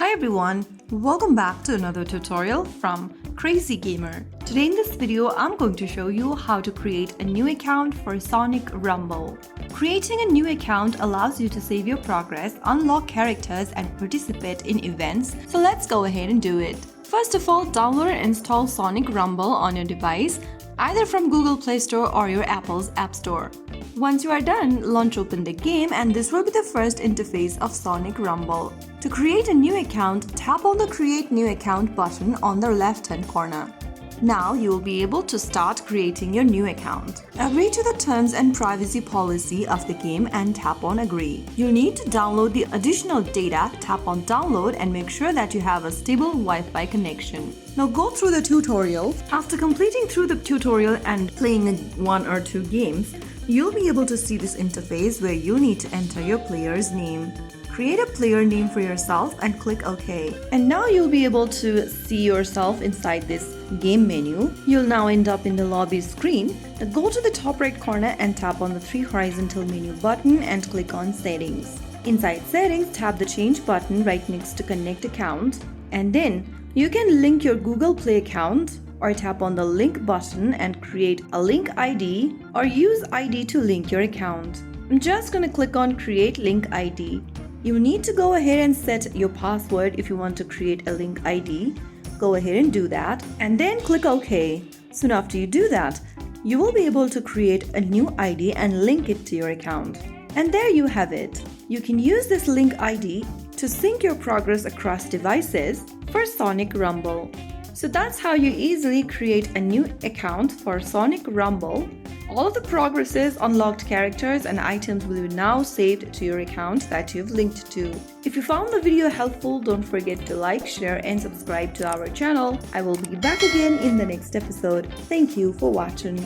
Hi everyone, welcome back to another tutorial from Crazy Gamer. Today in this video, I'm going to show you how to create a new account for Sonic Rumble. Creating a new account allows you to save your progress, unlock characters and participate in events, so let's go ahead and do it. First of all, download and install Sonic Rumble on your device, either from Google Play Store or your Apple's App Store. Once you are done, launch open the game and this will be the first interface of Sonic Rumble. To create a new account, tap on the Create New Account button on the left-hand corner. Now you will be able to start creating your new account. Agree to the terms and privacy policy of the game and tap on Agree. You'll need to download the additional data, tap on Download and make sure that you have a stable Wi-Fi connection. Now go through the tutorial. After completing through the tutorial and playing one or two games, you'll be able to see this interface where you need to enter your player's name. Create a player name for yourself and click OK. And now you'll be able to see yourself inside this game menu. You'll now end up in the lobby screen. Now go to the top right corner and tap on the 3 horizontal menu button and click on Settings. Inside Settings, tap the Change button right next to Connect Account. And then you can link your Google Play account or tap on the Link button and create a link ID or use ID to link your account. I'm just going to click on Create Link ID. You need to go ahead and set your password if you want to create a link ID. Go ahead and do that and then click OK. Soon after you do that, you will be able to create a new ID and link it to your account. And there you have it. You can use this link ID to sync your progress across devices for Sonic Rumble. So that's how you easily create a new account for Sonic Rumble. All of the progresses, unlocked characters and items will be now saved to your account that you've linked to. If you found the video helpful, don't forget to like, share and subscribe to our channel. I will be back again in the next episode. Thank you for watching.